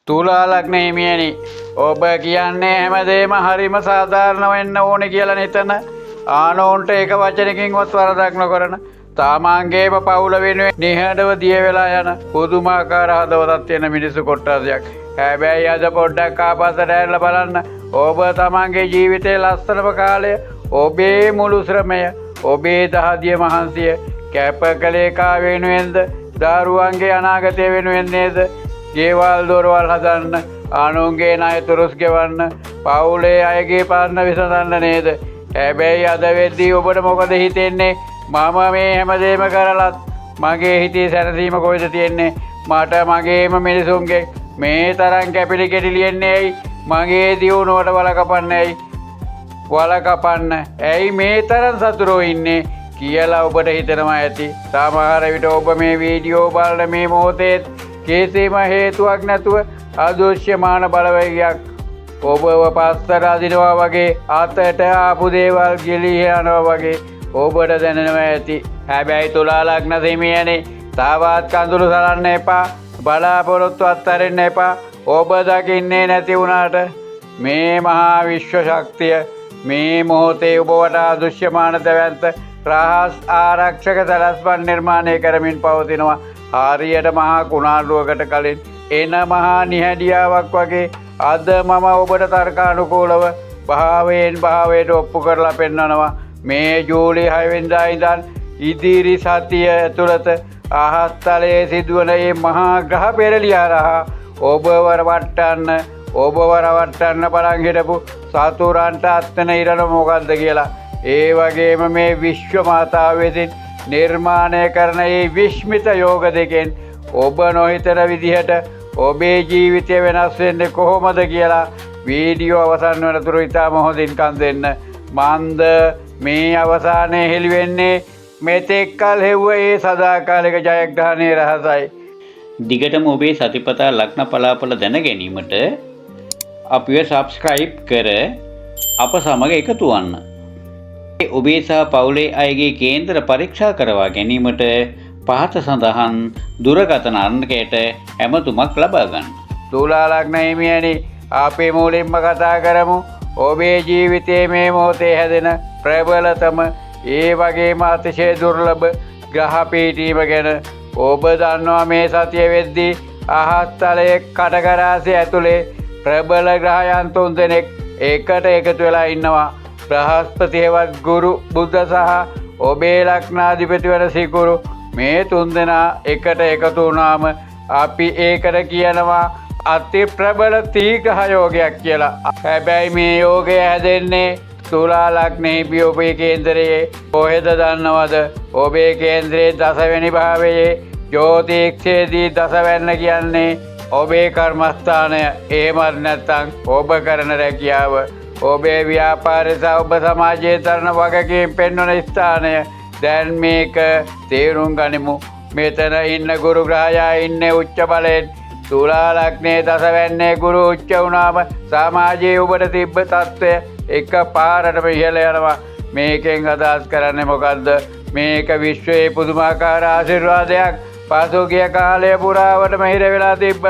තුලා ලග්න හිමියනි, ඔබ කියන්නේ හැමදේම හරිම සාධාරණ වෙන්න ඕනේ කියලා හිතන, ආනෝන්ට එක වචනකින්වත් වරදක් නොකරන, තමන්ගේම පවුල වෙනුවෙන් නිහඬව දිය වෙලා යන පුදුමාකාර හදවතක් තියෙන මිනිස්සු කොට්ටාසයක්. හැබැයි අද පොඩ්ඩක් ආපස්සට ඇරලා බලන්න. ඔබ තමන්ගේ ජීවිතයේ ලස්සනම කාලය, ඔබේ මුළු ශ්‍රමය, ඔබේ දහදිය මහන්සිය කැප කළේ කා වෙනුවෙන්ද? දරුවන්ගේ අනාගතය වෙනුවෙන් නේද? ගෙවල් දොරවල් හදන්න, අනුන්ගේ ණය තුරුස් ගෙවන්න, පවුලේ අයගේ පාන්න විසඳන්න නේද? හැබැයි අද වෙද්දී ඔබට මොකද හිතෙන්නේ? මම මේ හැමදේම කරලත් මගේ හිතේ සැනසීම කොයිද තියෙන්නේ? මට මගේම මිනිසුන්ගේ මේ තරම් කැපිලි කෙටිලියෙන්නේ ඇයි? මගේ දියුණුවට වලකපන්නේ ඇයි? වලකපන්න ඇයි මේ තරම් සතුරෝ ඉන්නේ කියලා ඔබට හිතෙනවා ඇති. සමහර විට ඔබ මේ වීඩියෝ බලන මේ මොහොතේ කිසිම හේතුවක් නැතුව අදෘශ්‍යමාන බලවේගයක් ඔබව පස්සට අදිනවා වගේ, අතට ආපු දේවල් ගිලී යනවා වගේ ඔබට දැනෙනවා ඇති. හැබැයි තුලා ලග්න හිමියනි, තවත් කඳුළු සලන්න එපා, බලාපොරොත්තු අත්හරින්න එපා. ඔබ දකින්නේ නැති වුණාට මේ මහා විශ්ව ශක්තිය මේ මොහොතේ ඔබ වටා අදෘශ්‍යමාන දැවැන්ත රහස් ආරක්ෂක සැලැස්මක් නිර්මාණය කරමින් පවතිනවා. හරියට මහා කුණාටුවකට කලින් එන මහා නිහඬියාවක් වගේ අද මම ඔබට තර්කානුකූලව භාවයෙන් භාවයට ඔප්පු කරලා පෙන්වනවා. මේ ජූලි 6 වෙනිදා ඉඳන් ඉදිරි සතිය ඇතුළත අහස්තලයේ සිදුවන මේ මහා ග්‍රහ පෙරළිය හරහා ඔබව රවට්ටන්න බලන් හිටපු සතුරන්ට අත්න ඉරණ මොකද්ද කියලා, ඒ වගේම මේ විශ්ව මාතාව විසින් නිර්මාණය කරන මේ විශ්මිත යෝග දෙකෙන් ඔබ නොහිතන විදිහට ඔබේ ජීවිතය වෙනස් වෙන්නේ කොහොමද කියලා වීඩියෝ අවසන් වෙනතුරු ඉතාම හොඳින් කන් දෙන්න. මන්ද මේ අවසානයේ හෙළි වෙන්නේ මෙතෙක් කල් හෙව්ව ඒ සදාකාලික ජයග්‍රහණයේ රහසයි. දිගටම ඔබේ සතිපතා ලග්න පලාපල දැන ගැනීමට අපිව සබ්ස්ක්‍රයිබ් කර අප සමග එකතු වන්න. ඔබේ සහ පවුලේ අයගේ කේන්දර පරීක්ෂා කරවා ගැනීමට පහත සඳහන් දුරකථන අංකයට ඇමතුමක් ලබා ගන්න. තුලා ලග්න හිමියනි, අපි මුලින්ම කතා කරමු ඔබේ ජීවිතයේ මේ මොහොතේ හැදෙන ප්‍රබලතම ඒ වගේම අතිශය දුර්ලභ ග්‍රහ පීඨීම ගැන. ඔබ දන්නවා මේ සතිය වෙද්දී අහස්තලයේ කටකරාසය ඇතුලේ ප්‍රබල ග්‍රහයන් 3 දෙනෙක් එකට එකතු වෙලා ඉන්නවා. බ්‍රහස්පති හේවත් ගුරු බුධ සහ ඔබේ ලග්නාධිපති වන සිකුරු, මේ 3 දෙනා එකට එකතු වුණාම අපි ඒකට කියනවා අති ප්‍රබල තීඝ යෝගයක් කියලා. හැබැයි මේ යෝගය හැදෙන්නේ තුලා ලග්නෙහි ඔබේ කේන්දරයේ කොහෙද දන්නවද? ඔබේ කේන්දරයේ 10 වෙනි භාවයේ ජ්‍යොතිෂයේදී 10 වෙන්න කියන්නේ ඔබේ කර්මස්ථානය. එහෙමත් නැත්නම් ඔබ කරන රැකියාව, ඔබේ ව්‍යාපාරය සහ ඔබ සමාජයේ තරන වගකීම් පෙන්වන ස්ථානය. දැන් මේක තේරුම් ගනිමු. මෙතන ඉන්න ගුරු ග්‍රහයා ඉන්නේ උච්ච බලයෙන්. තුලා ලග්නේ 10 වෙන්නේ ගුරු උච්ච වුණාම සමාජයේ ඔබට තිබ්බ තත්ත්වය එක පාරටම ඉහළ යනවා. මේකෙන් අදහස් කරන්නේ මොකද්ද? මේක විශ්වයේ පුදුමාකාර ආශිර්වාදයක්. පසුගිය කාලය පුරාවටම හිර වෙලා තිබ්බ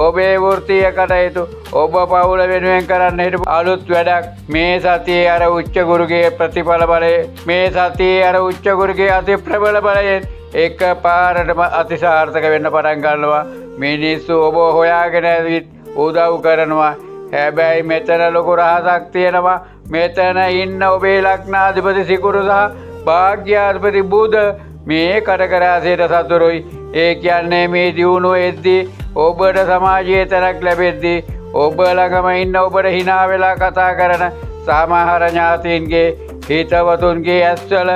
ඔබේ වෘත්තීය කටයුතු, ඔබ පවුල වෙනුවෙන් කරන්න හිටපු අලුත් වැඩක් මේ සතියේ අර උච්ච ගුරුගේ ප්‍රතිඵල බලය, මේ සතියේ අර උච්ච ගුරුගේ අති ප්‍රබල බලයෙන් එක පාරටම අතිසාර්ථක වෙන්න පටන් ගන්නවා. මිනිස්සු ඔබ හොයාගෙන ඇවිත් උදව් කරනවා. හැබැයි මෙතන ලොකු රහසක් තියෙනවා. මෙතන ඉන්න ඔබේ ලග්නාධිපති සිකුරු සහ භාග්‍යාධිපති බුධ මේ කටකරාසයට සතුරුයි. ඒ කියන්නේ මේ දියුණුව එද්දී ඔබට සමාජයේ තැනක් ලැබෙද්දී ඔබ ළඟම ඉන්න ඔබට hina වෙලා කතා කරන සමහර ඥාතීන්ගේ හිතවතුන්ගේ ඇස්වල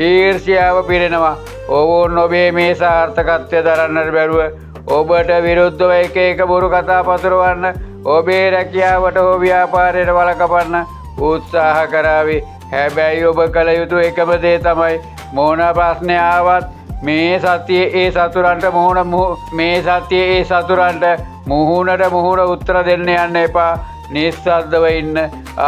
ඊර්ෂ්‍යාව පිරෙනවා. ඔවුන් ඔබේ මේ සාර්ථකත්වය දරන්නට බැරුව ඔබට විරුද්ධව එක එක බොරු කතා පතුරවන්න, ඔබේ රැකියාවට හෝ ව්‍යාපාරයට වළකපන්න උත්සාහ කරાવી. හැබැයි ඔබ කළ යුතු එකම දේ තමයි මොන ප්‍රශ්නය ආවත් මේ සතියේ ඒ සතුරන්ට මුහුණට උත්තර දෙන්න යන්න එපා. නිස්සද්දව ඉන්න.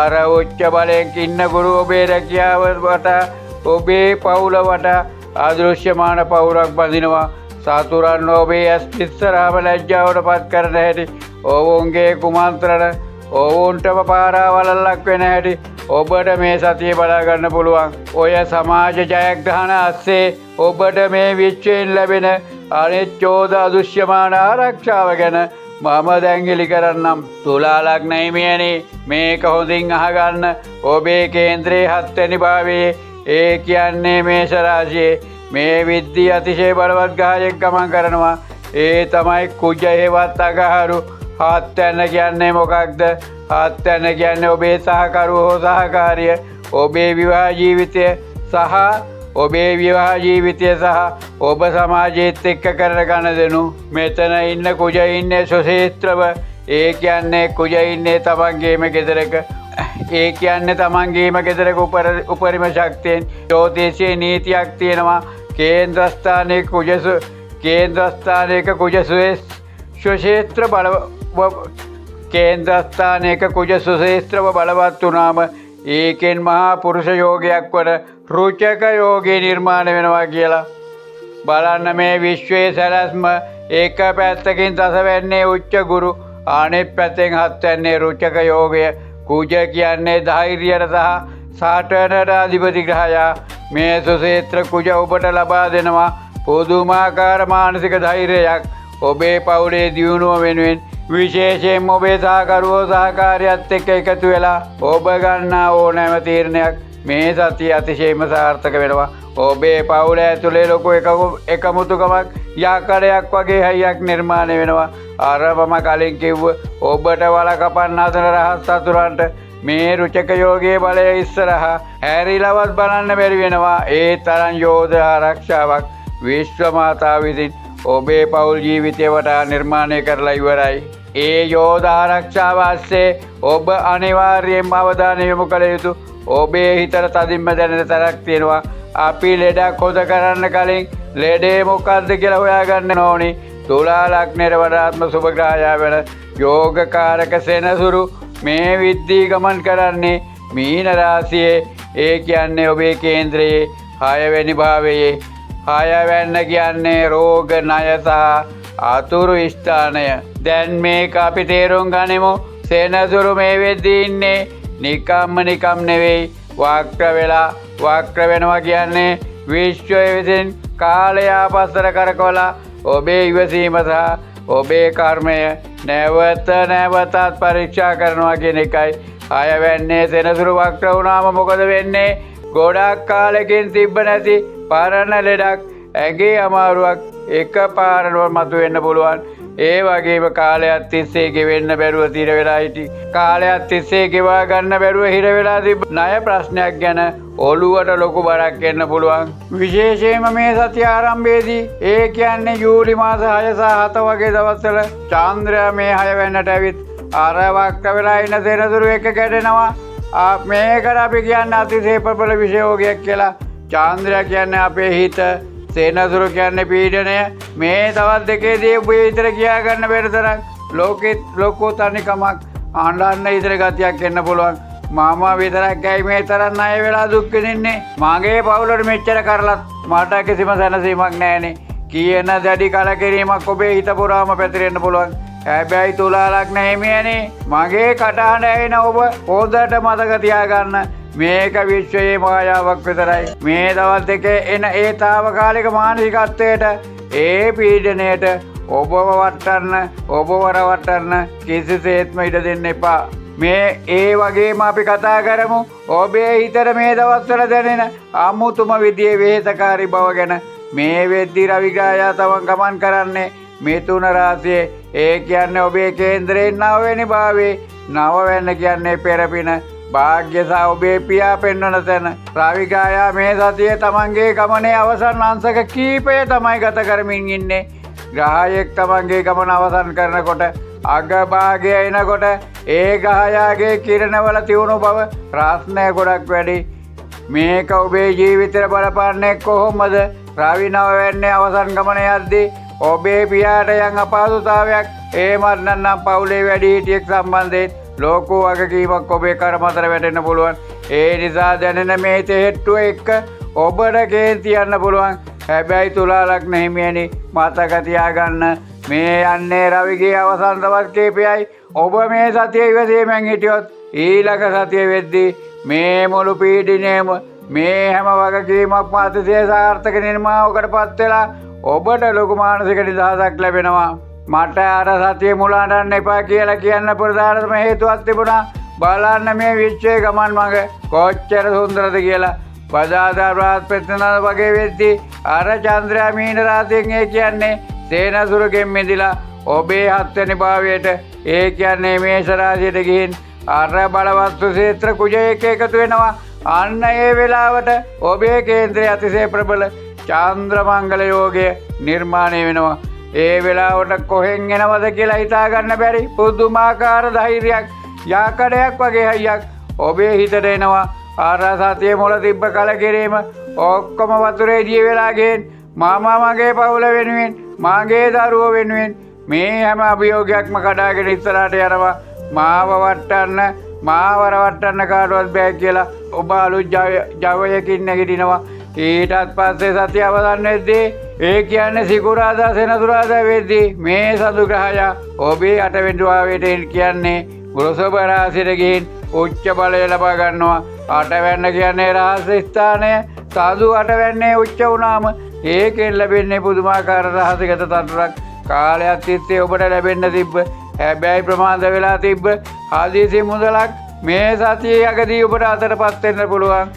අර උච්ච බලයෙන් ඉන්න ගුරු ඔබේ රැකියාව වටා, ඔබේ පවුල වටා අදෘශ්‍යමාන පවුරක් බඳිනවා. සතුරන් ඔබේ ඇස් පිස්සරාම ලැජ්ජාවට පත් කරන හැටි ඔවුන්ගේ කුමන්ත්‍රණ ඔවුන්ටම පාරාවලල්ලක් වෙන හැටි ඔබට මේ සතිය බලාගන්න පුළුවන්. ඔය සමාජ ජයග්‍රහණ අස්සේ ඔබට මේ විශ්වයෙන් ලැබෙන අනිත් චෝද අදුෂ්‍යමාන ආරක්ෂාව ගැන මම දැංගිලි කරන්නම්. තුලා ලග්න හිමියනි, මේක හොඳින් අහගන්න. ඔබේ කේන්ද්‍රයේ 7 වෙනි භාවයේ, ඒ කියන්නේ මේෂ රාශියේ මේ විද්දී අතිශය බලවත් ග්‍රහයෙක් ගමන් කරනවා. ඒ තමයි කුජ හේවත් අගහරු. 7 කියන්නේ මොකක්ද? 7 කියන්නේ ඔබේ සහකරු හෝ සහකාරිය, ඔබේ විවාහ ජීවිතය සහ ඔබ සමාජයේත් එක්ක කරන ගනුදෙනු. මෙතන ඉන්න කුජ ඉන්නේ සුශේත්‍රව. ඒ කියන්නේ කුජ ඉන්නේ තමන්ගේම ගෙදරක. ඒ කියන්නේ තමන්ගේම ගෙදරක උපරිම ශක්තියෙන් ජ්‍යොතිෂයේ නීතියක් තියෙනවා. කේන්ද්‍රස්ථානයක කුජ සුශේත්‍රව බලවත් වුණාම ඒකෙන් මහා පුරුෂ යෝගයක් වන රුචක යෝගේ නිර්මාණය වෙනවා කියලා. බලන්න මේ විශ්වයේ සැලැස්ම. එක පැත්තකින් දසවැන්නේ උච්ච ගුරු, අනෙත් පැත්තෙන් 7 වෙන්නේ රුචක යෝගය. කුජ කියන්නේ ධෛර්යයට සහ සාටනට අධිපති ග්‍රහයා. මේ සුශේත්‍ර කුජ ඔබට ලබා දෙනවා පුදුමාකාර මානසික ධෛර්යයක්. ඔබේ පවුලේ දියුණුව වෙනුවෙන් විශේෂයෙන් ඔබේ සහකරුවෝ සහකාරියත් එක්ක එකතු වෙලා ඔබ ගන්නා ඕනෑම තීරණයක් මේ සතිය අතිශයින්ම සාර්ථක වෙනවා. ඔබේ පවුල ඇතුලේ ලොකු එකමුතුකමක් යකඩයක් වගේ හයියක් නිර්මාණය වෙනවා. අර මම කලින් කිව්ව ඔබට වල කපන්න හදන රහස් අතුරන්ට මේ රුචක යෝගයේ බලය ඉස්සරහා හැරිලවත් බලන්න බැරි වෙනවා. ඒ තරම් යෝධ ආරක්ෂාවක් විශ්ව මාතාව විසින් ඔබේ පවුල් ජීවිතය වටා නිර්මාණය කරලා ඉවරයි. ඒ යෝධ ආරක්ෂාව ASCII ඔබ අනිවාර්යයෙන්ම අවධානය යොමු කළ යුතු. ඔබේ හිතට තදින්ම දැනෙන තරක් තියෙනවා. අපි ලෙඩක් හොද කරන්න කලින් ලෙඩේ මොකක්ද කියලා හොයාගන්න ඕනි. තුලා ලග්නයේ වඩාත්ම සුභග්‍රහයා වෙන යෝගකාරක සෙනසුරු මේ විද්දී ගමන් කරන්නේ මීන රාශියේ. ඒ කියන්නේ ඔබේ කේන්ද්‍රයේ 6 වෙනි භාවයේ. 6 වෙන්න කියන්නේ රෝග ණය සහ අතුරු ස්ථානය. දැන් මේක අපි තේරුම් ගනිමු. සෙනසුරු මේ වෙද්දී ඉන්නේ නිකම් නෙවෙයි, වක්‍ර වෙනවා කියන්නේ විශ්වය විසින් කාලය ආපස්සට කරකවලා ඔබේ ඉවසීම සහ ඔබේ කර්මය නැවතත් පරීක්ෂා කරනවා කියන එකයි. 6 වෙන්නේ සෙනසුරු වක්‍ර වුණාම මොකද වෙන්නේ? ගොඩක් කාලෙකින් තිබ්බ නැති පරණ ලෙඩක්, ඇඟේ අමාරුවක් එකපාරටම මතුවෙන්න පුළුවන්. ඒ වගේම කාලයක් තිස්සේ ගෙවෙන්න බැරුව තිර වෙලා හිටි, කාලයක් තිස්සේ ගෙවා ගන්න බැරුව හිර වෙලා තිබ්බ ණය ප්‍රශ්නයක් ගැන ඔළුවට ලොකු බරක් එන්න පුළුවන්. විශේෂයෙන්ම මේ සතිය ආරම්භයේදී, ඒ කියන්නේ ජූලි මාස 6 සහ 7 වගේ දවස්වල චන්ද්‍රයා මේ 6 වෙනිදාට ඇවිත් අර වක්‍ර වෙලා ඉන්න සෙනසුරු එක ගැටෙනවා. මේකට අපි කියන්නේ අතිශය ප්‍රබල විෂයෝගයක් කියලා. චන්ද්‍රයා කියන්නේ අපේ හිත, සෙනසුරු කියන්නේ පීඩනය. මේ තවත් දෙකේදී ඔබේ හිතට කියා ගන්න බැරි තරම් ලෝකෙත් ලොකු තනිකමක්, අඬන්න ඉතර ගතියක් එන්න පුළුවන්. මම විතරක් ඇයි මේ තරම් ණය වෙලා දුක් විඳින්නේ? මගේ පවුලට මෙච්චර කරලත් මට කිසිම සැනසීමක් නැහැනේ කියන දැඩි කලකිරීමක් ඔබේ හිත පුරාම පැතිරෙන්න පුළුවන්. හැබැයි තුලා ලග්න හිමියනේ, මගේ කටහඬ ඇහෙන ඔබ හොඳට මතක තියාගන්න, මේක විශ්වයේ මායාවක් විතරයි. මේ දවස් දෙකේ එන ඒ తాවකාලික මානසිකත්වයට, ඒ පීඩනයට ඔබව රවට්ටන්න කිසිසේත්ම ඉඩ දෙන්න එපා. මේ ඒ වගේම අපි කතා කරමු ඔබේ හිතට මේ දවස්වල දැනෙන අමුතුම විදියේ වෙහෙසකාරී බව ගැන. මේ වෙද්දී රවි ග්‍රහයා තමන් ගමන් කරන්නේ මිථුන රාශියේ. ඒ කියන්නේ ඔබේ කේන්ද්‍රයෙන් 9 වෙනි භාවයේ. 9 වෙන්න කියන්නේ පෙරපින, භාග්‍ය සහ ඔබේ පියා පෙන්වන තැන. රවි ග්‍රහයා මේ සතියේ තමන්ගේ ගමනේ අවසන් අංශක කීපය තමයි ගත කරමින් ඉන්නේ. ග්‍රහයෙක් තමන්ගේ ගමන අවසන් කරනකොට, අගභාගය එනකොට ඒ ග්‍රහයාගේ කිරණවල තියුණු බව ප්‍රශ්නය ගොඩක් වැඩි. මේක ඔබේ ජීවිතේට බලපාන්නේ කොහොමද? රවි 9 වෙන්නේ අවසන් ගමන යද්දී ඔබේ පියාට යම් අපහසුතාවයක්, එහෙමත් නැත්නම් පවුලේ වැඩිහිටියෙක් සම්බන්ධයෙන් ලොකු වගකීමක් ඔබේ කරමතර වැටෙන්න පුළුවන්. ඒ නිසා දැනෙන මේ තෙහෙට්ටුව එක්ක ඔබට කේන්ති යන්න පුළුවන්. හැබැයි තුලා ලග්න හිමියනි මතක තියාගන්න මේ යන්නේ රවිගේ අවසන් දවස් කීපයයි. ඔබ මේ සතිය ඉවසීමෙන් හිටියොත් ඊළඟ සතිය වෙද්දී මේ මුළු පීඩනයම මේ හැම වගකීමක් අතිශය සාර්ථක නිර්මාණයකට පත් වෙලා ඔබට ලොකු මානසික නිදහසක් ලැබෙනවා. මට අර සතිය මුලාටන්න එපා කියලා කියන්න ප්‍රධානතම හේතුවක් තිබුණා. බලන්න මේ විශ්වයේ ගමන් මඟ කොච්චර සුන්දරද කියලා. පදාදා බ්‍රහස්පතින්ද වගේ වෙද්දී අර චන්ද්‍රයා මීන රාශියෙන් ඒ කියන්නේ සේනසුරගෙන් මිදිලා ඔබේ 7 වෙනි භාවයට ඒ කියන්නේ මේෂ රාශියට ගිහින් අර බලවත් ක්ෂේත්‍ර කුජයක එකතු වෙනවා. අන්න ඒ වෙලාවට ඔබේ කේන්ද්‍රයේ අතිශය ප්‍රබල චන්ද්‍ර මංගල යෝගය නිර්මාණය වෙනවා. ඒ වෙලාවට කොහෙන් එනවද කියලා හිතා ගන්න බැරි පුදුමාකාර ධෛර්යයක් යාකඩයක් වගේ හයියක් ඔබේ හිතට එනවා. අර සතිය මුල තිබ්බ කලකිරීම ඔක්කොම වතුරේ දිය වෙලා ගින් මාමා මගේ පවුල වෙනුවෙන් මාගේ දරුවෝ වෙනුවෙන් මේ හැම අභියෝගයක්ම කඩාගෙන ඉස්සරහට යනවා. මාව වටන්න මාව රවට්ටන්න කාටවත් බෑ කියලා ඔබ අලුත් ජවයකින් නැගිටිනවා. ඊටත් පස්සේ සතිය අවසන් වෙද්දී ඒ කියන්නේ සිකුරාදා සෙනසුරාදා වෙද්දී මේ සතු ග්‍රහය ඔබේ 8 වෙනි භාවයට කියන්නේ වෘෂභ රාශියට ගිහින් උච්ච බලය ලබා ගන්නවා. 8 වෙනි කියන්නේ රහස් ස්ථානය. සාදු 8 වෙන්නේ උච්ච වුණාම ඒකෙන් ලැබෙන්නේ පුදුමාකාර රහසිගත තත්ත්වයක්. කාලයක් තිස්සේ ඔබට ලැබෙන්න තිබ්බ හැබැයි ප්‍රමාද වෙලා තිබ්බ හදිසි මුදලක් මේ සතියේ යකදී ඔබට අතටපත් වෙන්න පුළුවන්.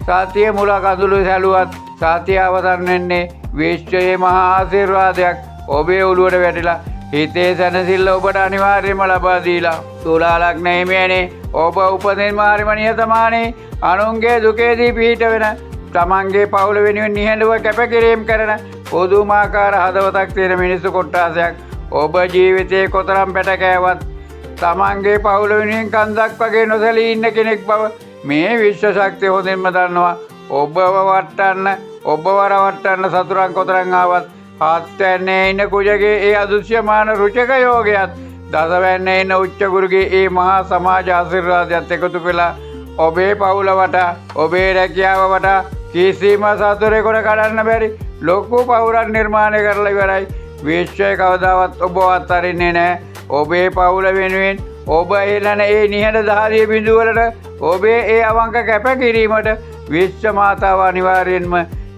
සතිය මුල කඳුළු සැලුවත් සතිය අවසන් වෙන්නේ විශ්වයේ මහා ආශිර්වාදයක් ඔබේ ඔළුවට වැටිලා හිතේ සැනසෙල්ල ඔබට අනිවාර්යයෙන්ම ලබා දීලා. තුලා ලග්න හිමියනේ ඔබ උපදින්ම හරිම නිහතමානී අනුන්ගේ දුකේදී පිහිට වෙන තමන්ගේ පවුල වෙනුවෙන් නිහඬව කැපකිරීම කරන පුදුමාකාර හදවතක් තියෙන මිනිස්සු කොට්ටාසයක්. ඔබ ජීවිතේ කොතරම් පැට කෑවත් තමන්ගේ පවුල වෙනුවෙන් කන්දක් වගේ නොසැලී ඉන්න කෙනෙක් බව මේ විශ්ව ශක්තිය හොඳින්ම දන්නවා. ඔබව වටන්න ඔබව රවට්ටන්න සතුරන් කොතරම් ආවත් 7 වෙන්නේ ඉන්න කුජගේ ඒ අදුෂ්‍යමාන රුචක යෝගයත් 10 වෙන්නේ ඉන්න උච්ච ගුරුගේ ඒ මහා සමාජ ආශිර්වාදයත් එකතු වෙලා ඔබේ පවුල වටා ඔබේ රැකියාව වටා කිසිම සතුරෙකුට කඩන්න බැරි ලොකු පවුරක් නිර්මාණය කරලා ඉවරයි. විශ්වය කවදාවත් ඔබවත් අරින්නේ නැහැ. ඔබේ පවුල වෙනුවෙන් ඔබ එළන ඒ නිහඬ දහදිය බිඳුවලට ඔබේ ඒ අවංක කැපකිරීමට විශ්ව මාතාව අනිවාර්යෙන්ම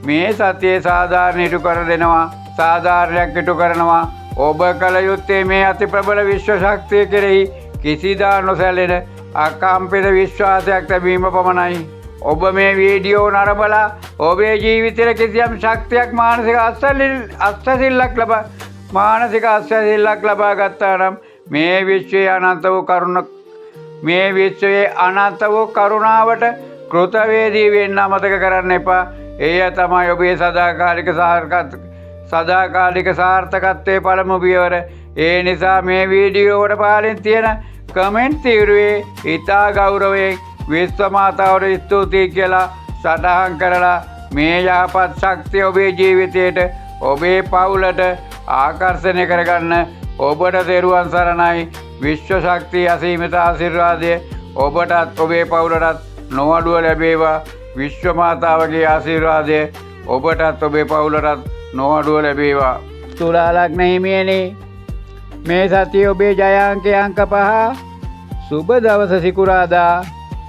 මේ සතියේ සාධාරණ ඉටු කර දෙනවා. සාධාරණයක් ඉටු කරනවා. ඔබ කල යුත්තේ මේ අති ප්‍රබල විශ්ව ශක්තිය කෙරෙහි කිසිදා නොසැලෙන අකම්පිත විශ්වාසයක් ලැබීම පමණයි. ඔබ මේ වීඩියෝ නරඹලා ඔබේ ජීවිතයේ කිසියම් ශක්තියක් මානසික අස්වැසිල්ලක් ලබා ගත්තා නම් මේ විශ්වයේ අනන්ත වූ කරුණාවට කෘතවේදී වෙන්න අමතක කරන්න එපා. එය තමයි ඔබේ සදාකාලික සාර්ථකත්වයේ පළමු පියවර. ඒ නිසා මේ වීඩියෝවට පාලින් තියෙන කමෙන්ට් තීරුවේ ඉතා ගෞරවයෙන් විශ්ව මාතාවට ස්තුතියි කියලා සටහන් කරලා මේ යහපත් ශක්තිය ඔබේ ජීවිතයට ඔබේ පවුලට ආකර්ෂණය කරගන්න. ඔබට තෙරුවන් සරණයි. විශ්ව ශක්තිය අසීමිත ආශිර්වාදය ඔබටත් ඔබේ පවුලටත් නොඅඩුව ලැබේවා. විශ්ව මාතාවගේ ආශිර්වාදය ඔබටත් ඔබේ පවුලටත් නොඅඩුව ලැබේවා. තුලා ලග්න හිමියනේ මේ සතිය ඔබේ ජය අංකය අංක 5. සුබ දවස සිකුරාදා.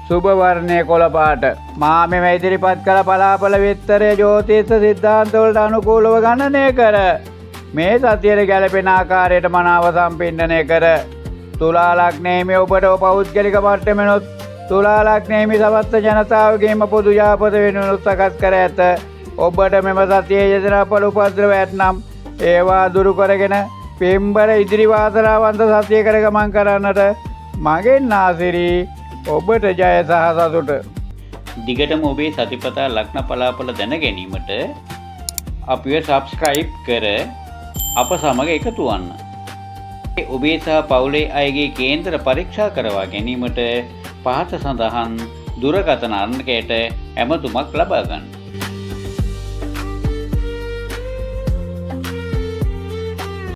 සුබ වර්ණය කොළ පාට. මා මෙම ඉදිරිපත් කළ පලාපල විස්තරය ජ්‍යොතිෂ සිද්ධාන්ත වලට අනුකූලව ගණනය කර මේ සතියේ ගැළපෙන ආකාරයට මනාව සම්පින්දනය කර තුලා ලග්නයේ ඔබට පෞද්ගලික මට්ටමෙනොත් තුලා ලග්නයේ සමස්ත ජනතාවගේම පොදු යහපත වෙනුවෙන් සකස් කර ඇත. ඔබට මෙම සතියේ යෙදෙන අපල උපද්‍රව ඇතනම් ඒවා දුරු කරගෙන පෙම්බර ඉදිරි වාසනාවන්ත සතිය කර ගමන් කරන්නට මගෙන් ආසිරි. ඔබට ජය සහ සතුට. දිගටම ඔබේ සතිපතා ලග්න පලාපල දැන ගැනීමට අපිව සබ්ස්ක්‍රයිබ් කර අප සමග එකතු වන්න. ඔබේ සහ පවුලේ අයගේ කේන්දර පරීක්ෂා කරවා ගැනීමට පහත සඳහන් දුරකථන අංකයට ඇමතුමක් ලබා ගන්න.